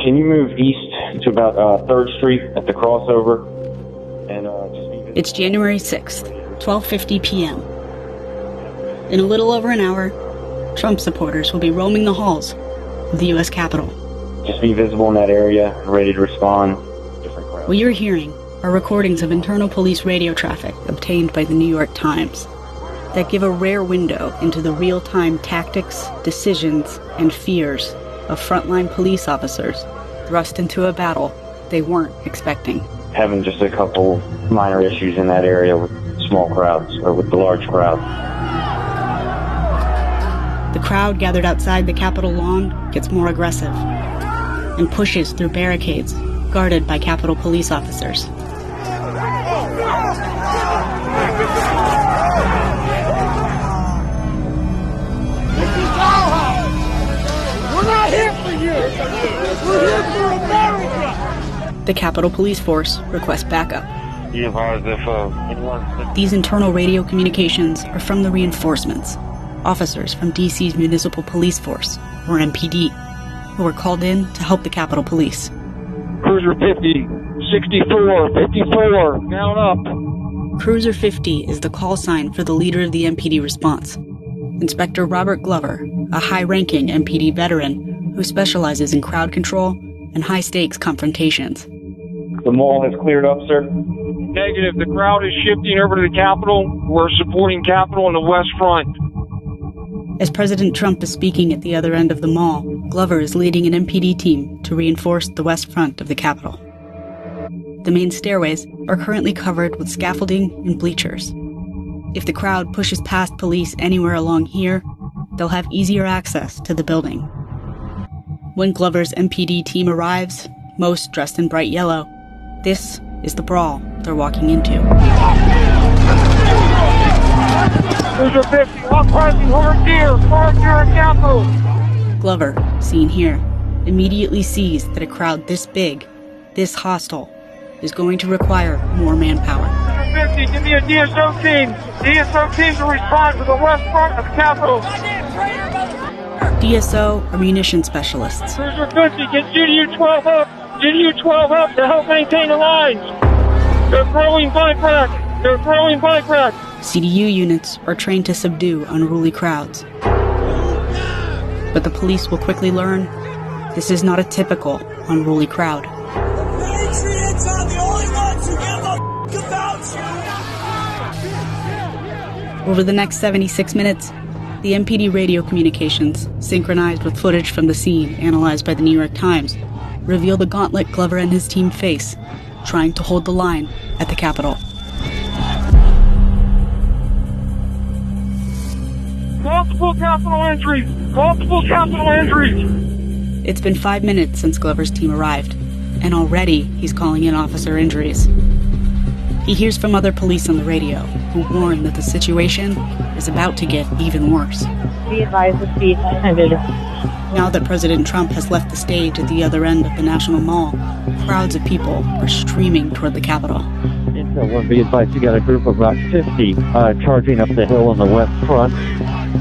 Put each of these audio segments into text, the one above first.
can you move east to about 3rd Street at the crossover? And It's January 6th, 12:50 p.m. In a little over an hour, Trump supporters will be roaming the halls of the U.S. Capitol. Just be visible in that area, ready to respond. What you're hearing are recordings of internal police radio traffic obtained by the New York Times that give a rare window into the real-time tactics, decisions, and fears of frontline police officers thrust into a battle they weren't expecting. Having just a couple minor issues in that area with small crowds, or with the large crowd. The crowd gathered outside the Capitol lawn gets more aggressive and pushes through barricades guarded by Capitol police officers. We're not here for you! We're here for America! The Capitol Police Force requests backup. These internal radio communications are from the reinforcements, officers from D.C.'s Municipal Police Force, or MPD, who were called in to help the Capitol Police. Cruiser 50, 64, 54, down up. Cruiser 50 is the call sign for the leader of the MPD response, Inspector Robert Glover, a high-ranking MPD veteran who specializes in crowd control and high-stakes confrontations. The mall has cleared up, sir? Negative. The crowd is shifting over to the Capitol. We're supporting Capitol on the west front. As President Trump is speaking at the other end of the mall, Glover is leading an MPD team to reinforce the west front of the Capitol. The main stairways are currently covered with scaffolding and bleachers. If the crowd pushes past police anywhere along here, they'll have easier access to the building. When Glover's MPD team arrives, most dressed in bright yellow, this is the brawl they're walking into. Cruiser 50, uprising hard gear at Capitol. Glover, seen here, immediately sees that a crowd this big, this hostile, is going to require more manpower. Cruiser 50, give me a DSO team. DSO team to respond to the west front of Capitol. DSO are munition specialists. Cruiser 50, get GDU 12 up. GDU 12 up to help maintain the lines. They're throwing bike rack. CDU units are trained to subdue unruly crowds. But the police will quickly learn this is not a typical unruly crowd. The Patriots are the only ones who give a about you. Over the next 76 minutes, the MPD radio communications, synchronized with footage from the scene analyzed by the New York Times, reveal the gauntlet Glover and his team face, trying to hold the line at the Capitol. Multiple Capitol entries! It's been 5 minutes since Glover's team arrived, and already he's calling in officer injuries. He hears from other police on the radio, who warn that the situation is about to get even worse. Be advised the speed ended. Now that President Trump has left the stage at the other end of the National Mall, crowds of people are streaming toward the Capitol. Intel 1, be advised, you got a group of about 50 charging up the hill on the west front.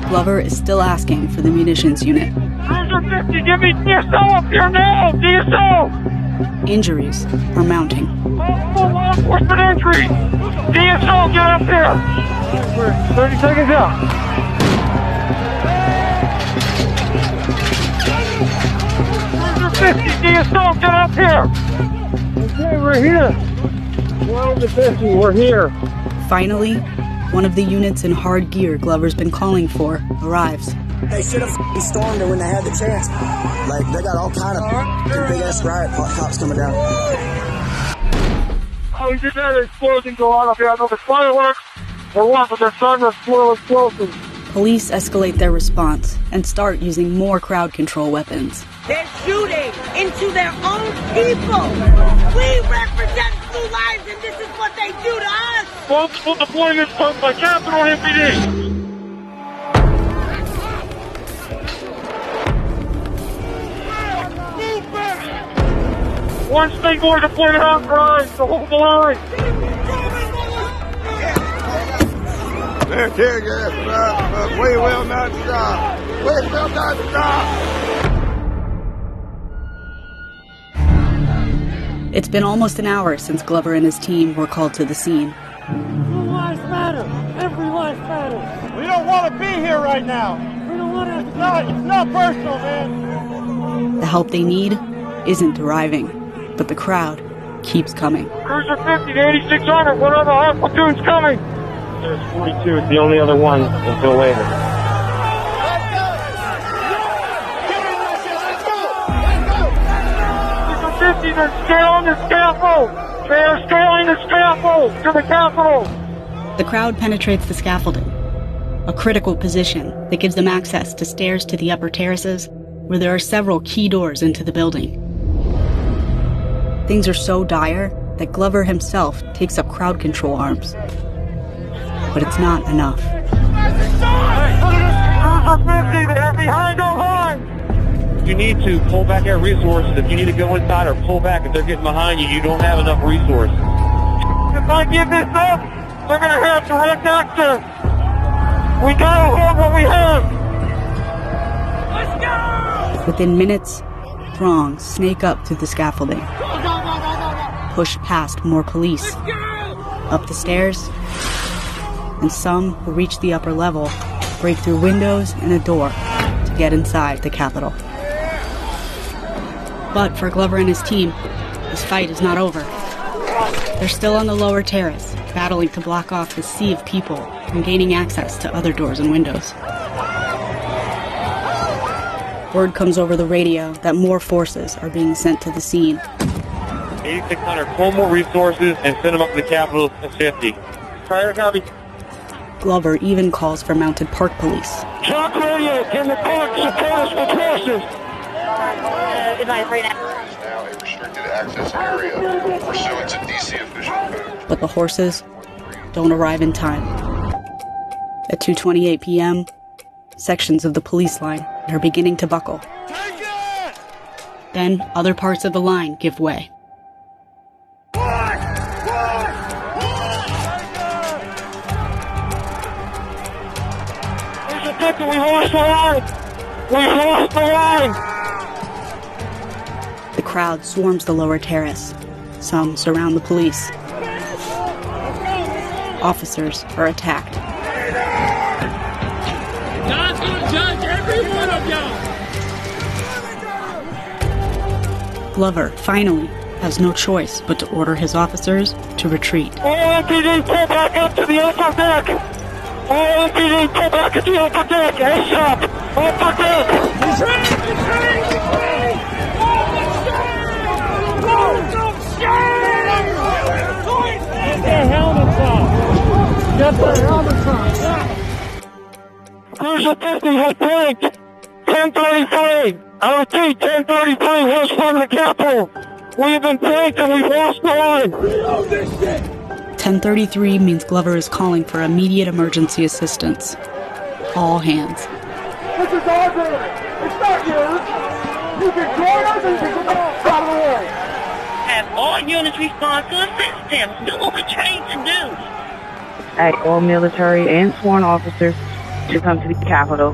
Glover is still asking for the munitions unit. Cruiser 50, give me DSO up here now! DSO! Injuries are mounting. Multiple law enforcement entry! DSO, get up here! We're 30 seconds out. Cruiser 50, DSO, get up here! Okay, we're here. 12 to 50, we're here. Finally, one of the units in hard gear Glover's been calling for arrives. They should have stormed it when they had the chance. Like, they got all kind of big-ass riot cops coming down. Oh, we just had an explosion go on up here. I know the fireworks or what, but they're starting to explode explosives. Police escalate their response and start using more crowd control weapons. They're shooting into their own people. We represent Blue Lives, and this is what they do to us. Multiple deployments by Capitol MPD. One state board deployed on grind to hold the line. They're tear gas, but we will not stop. We will not stop. It's been almost an hour since Glover and his team were called to the scene. Lives matter. Every life matters. We don't want to be here right now. We don't want to. It's not personal, man. The help they need isn't arriving, but the crowd keeps coming. Cruiser 50 to 8600. One other hot platoon's coming. There's 42. It's the only other one until later. Cruiser 50, they're scaling the scaffold. They're scaling the scaffold to the Capitol. The crowd penetrates the scaffolding, a critical position that gives them access to stairs to the upper terraces, where there are several key doors into the building. Things are so dire that Glover himself takes up crowd control arms. But it's not enough. You need to pull back our resources. If you need to go inside or pull back, if they're getting behind you, you don't have enough resources. If I give this up, they're going to have direct access. We gotta hold what we have. Let's go! Within minutes, throngs snake up through the scaffolding, push past more police, up the stairs, and some who reach the upper level break through windows and a door to get inside the Capitol. But for Glover and his team, this fight is not over. They're still on the lower terrace, battling to block off the sea of people from gaining access to other doors and windows. Word comes over the radio that more forces are being sent to the scene. 8600, pull more resources and send them up to the Capitol at 50. Prior copy. Glover even calls for mounted park police. Talk radio, can the park support us with horses? Now a restricted access area pursuant to DC official code. But the horses don't arrive in time. At 2:28 p.m., sections of the police line are beginning to buckle. Then other parts of the line give way. We lost the line! We lost the line! The crowd swarms the lower terrace. Some surround the police. Officers are attacked. God's gonna judge every one of y'all! Glover finally has no choice but to order his officers to retreat. All MPD, pull back up to the upper deck! All MPD, pull back to the upper deck! ASAP! Upper deck! Retreat! Retreat! Retreat! Get their helmets on! Get their helmets on! Cruiser 50 has blinked! 1033! I repeat, 1033 was from the Capitol! We have been blinked and we've lost the line! Reload this shit! 1033 means Glover is calling for immediate emergency assistance. All hands. This is our building! It's not yours! You can join us and you can go out of the way! Have all units respond to assistance. Do what we're trained to do. All military and sworn officers to come to the Capitol